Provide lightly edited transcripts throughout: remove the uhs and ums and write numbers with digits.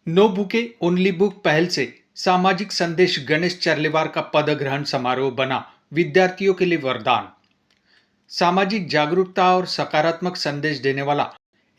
No bouquet only book पहल से सामाजिक संदेश गणेश चर्लेवार का पदग्रहण समारोह बना विद्यार्थियों के लिए वरदान। सामाजिक जागरूकता और सकारात्मक संदेश देने वाला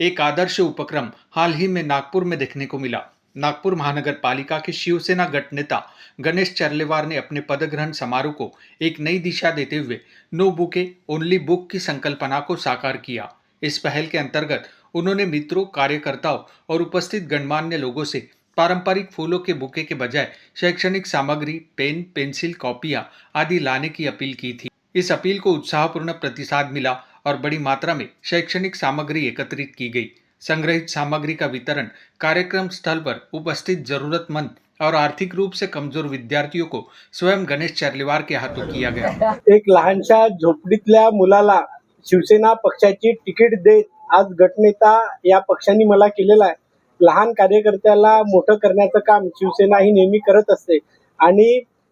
एक आदर्श उपक्रम हाल ही में नागपुर में देखने को मिला। नागपुर महानगर पालिका के शिवसेना गट नेता गणेश चर्लेवार ने अपने पदग्रहण समारोह को एक नई दिशा देते हुए नो बुके ओनली बुक की संकल्पना को साकार किया। इस पहल के अंतर्गत उन्होंने मित्रों, कार्यकर्ताओं और उपस्थित गणमान्य लोगों से पारंपरिक फूलों के बुके के बजाय शैक्षणिक सामग्री, पेन, पेंसिल, कॉपियां आदि लाने की अपील की थी। इस अपील को उत्साहपूर्ण प्रतिसाद मिला और बड़ी मात्रा में शैक्षणिक सामग्री एकत्रित की गई। संग्रहित सामग्री का वितरण कार्यक्रम स्थल पर उपस्थित जरूरतमंद और आर्थिक रूप से कमजोर विद्यार्थियों को स्वयं गणेश चर्लेवार के हाथों किया गया। एक लहानशा झोपडीतल्या मुलाला शिवसेना पक्षाची तिकीट देत आज गटनेता या पक्षाने मला केलेला आहे। लहान कार्यकर्त्याला मोठं करण्याचं काम शिवसेना ही नेहमी करत असते आणि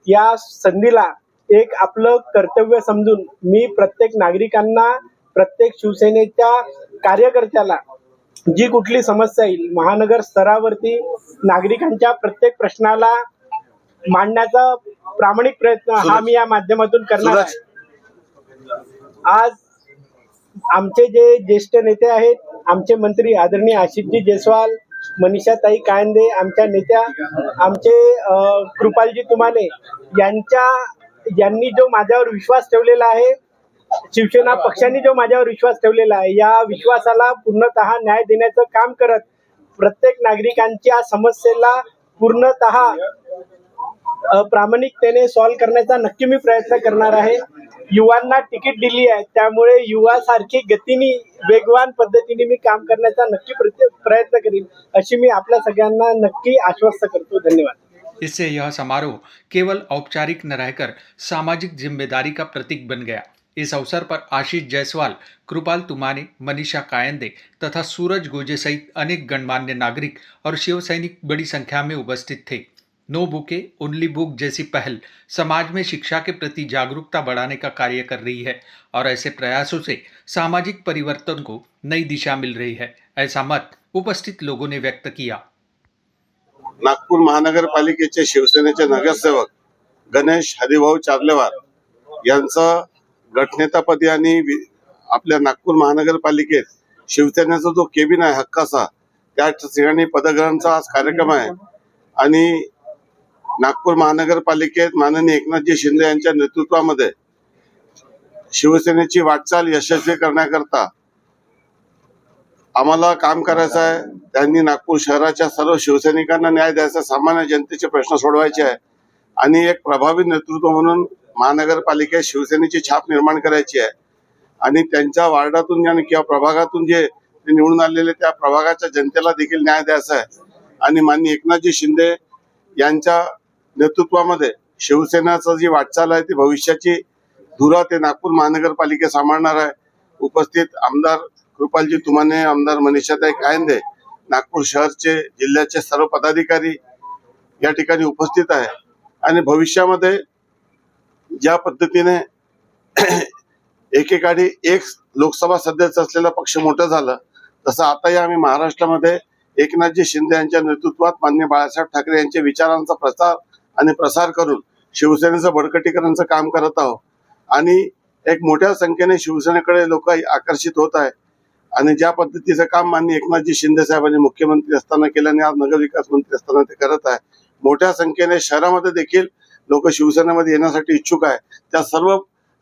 या संधीला एक आपलं कर्तव्य समजून मी प्रत्येक नागरिकांना, प्रत्येक शिवसेनेच्या कार्यकर्त्याला जी कुठली समस्या येईल, महानगर स्तरावरती नागरिकांच्या प्रत्येक प्रश्नाला मांडण्याचा प्रामाणिक प्रयत्न हा मी या माध्यमातून करणार आहे। आज आमचे जे ज्येष्ठ नेते आहेत, आमचे मंत्री आदरणीय आशिषजी जयस्वाल, मनीषाताई कायंदे, आमच्या नेत्या आमचे कृपालजी तुमाने यांनी जो माझ्यावर विश्वास ठेवलेला आहे, शिवसेना पक्षाने जो माझ्यावर विश्वास ठेवलेला आहे, या विश्वासाला पूर्णतः न्याय देण्याचं काम करत प्रत्येक नागरिकांच्या समस्येला पूर्णतः प्रामाणिकतेने सॉल्व्ह करण्याचा नक्की मी प्रयत्न करणार आहे। युवांना तिकीट दिली आहे, त्यामुळे युवासारखी गतीने वेगवान पद्धतीने मी काम करण्याचा नक्की प्रयत्न करीन, अशी मी आपल्या सगळ्यांना नक्की आश्वस्त करतो। धन्यवाद। इससे यह समारोह केवल औपचारिक न रहकर सामाजिक जिम्मेदारी का प्रतीक बन गया। इस अवसर पर आशीष जायसवाल, कृपाल तुमाने, मनीषा कायंदे तथा सूरज गोजे सहित अनेक गणमान्य नागरिक और शिव सैनिक बड़ी संख्या में उपस्थित थे। नो बुके ओनली बुक जैसी पहल समाज में शिक्षा के प्रति जागरूकता बढ़ाने का कार्य कर रही है और ऐसे प्रयासों से सामाजिक परिवर्तन को नई दिशा मिल रही है, ऐसा मत उपस्थित लोगों ने व्यक्त किया। नागपूर महानगरपालिकेचे शिवसेनेचे नगरसेवक गणेश हरिभाऊ चार्लेवार यांचं गटनेतापदी आणि आपल्या नागपूर महानगरपालिकेत शिवसेनेचा जो केबिन आहे हक्काचा, त्या ठिकाणी पदग्रहणचा आज कार्यक्रम आहे आणि नागपूर महानगरपालिकेत माननीय एकनाथजी शिंदे यांच्या नेतृत्वामध्ये शिवसेनेची वाटचाल यशस्वी करण्याकरता आम्हाला काम करायचं आहे। त्यांनी नागपूर शहराच्या सर्व शिवसैनिकांना न्याय द्यायचा, सामान्य जनतेचे प्रश्न सोडवायचे आहे आणि एक प्रभावी नेतृत्व म्हणून महानगरपालिकेत शिवसेनेची छाप निर्माण करायची आहे आणि त्यांच्या वार्डातून किंवा प्रभागातून जे निवडून आलेले त्या प्रभागाच्या जनतेला देखील न्याय द्यायचा आहे आणि माननीय एकनाथजी शिंदे यांच्या नेतृत्वामध्ये शिवसेनाचं जी वाटचाल आहे ती भविष्याची धुरा ते नागपूर महानगरपालिका सांभाळणार आहे। उपस्थित आमदार कृपालजी तुमाने, आमदार मनीषाताई कायंदे, नागपूर शहरचे, जिल्ह्याचे सर्व पदाधिकारी या ठिकाणी उपस्थित आहे आणि भविष्यामध्ये ज्या पद्धतीने एकेकाळी एक लोकसभा सदस्य असलेला पक्ष मोठं झालं, तसं आताही आम्ही महाराष्ट्रामध्ये एकनाथजी शिंदे यांच्या नेतृत्वात माननीय बाळासाहेब ठाकरे यांच्या विचारांचा प्रचार आणि प्रसार करून शिवसेनेचं बळकटीकरणाचं काम करत आहोत आणि एक मोठ्या संख्येने शिवसेनेकडे लोक आकर्षित होत आहे आणि ज्या पद्धतीचं काम माननीय एकनाथजी शिंदे साहेबांनी मुख्यमंत्री असताना केलं आणि आज नगरविकास मंत्री असताना ते करत आहे। मोठ्या संख्येने शहरामध्ये देखील लोक शिवसेनेमध्ये येण्यासाठी इच्छुक आहे। त्या सर्व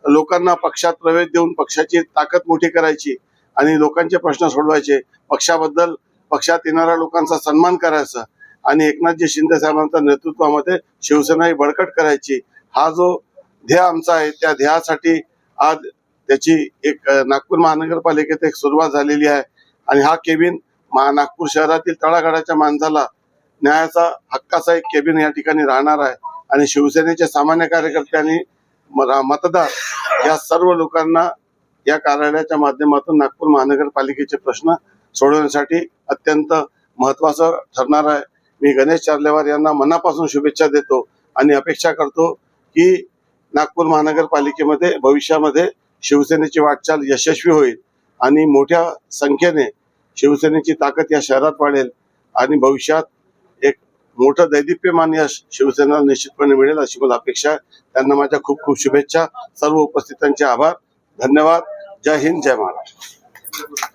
लोकांना पक्षात प्रवेश देऊन पक्षाची ताकद मोठी करायची आणि लोकांचे प्रश्न सोडवायचे, पक्षाबद्दल पक्षात येणाऱ्या लोकांचा सन्मान करायचा आणि एकनाथजी शिंदे साहेबांच्या नेतृत्वामध्ये शिवसेना ही बळकट करायची, हा जो ध्येय आमचा आहे, त्या ध्येयासाठी आज त्याची एक नागपूर महानगरपालिकेत एक सुरुवात झालेली आहे आणि हा केबिन नागपूर शहरातील तळागाळाच्या माणसाला न्यायाचा हक्काचा एक केबिन या ठिकाणी राहणार आहे आणि शिवसेनेचे सामान्य कार्यकर्त्यांनी मतदार या सर्व लोकांना या कार्यालयाच्या माध्यमातून नागपूर महानगरपालिकेचे प्रश्न सोडवण्यासाठी अत्यंत महत्वाचं ठरणार आहे। मी गणेश चार्लेवार यांना मनापासून शुभेच्छा देतो आणि अपेक्षा करतो की नागपूर महानगरपालिकेमध्ये भविष्यामध्ये शिवसेनेची वाटचाल यशस्वी होईल आणि मोठ्या संख्येने शिवसेनेची ताकद या शहरात वाढेल आणि भविष्यात एक मोठं दैदिप्यमान यश शिवसेनेला निश्चितपणे मिळेल अशी मला अपेक्षा आहे. त्यांना माझ्या खूप खूप शुभेच्छा. सर्व उपस्थितांचे आभार. धन्यवाद. जय हिंद, जय महाराष्ट्र.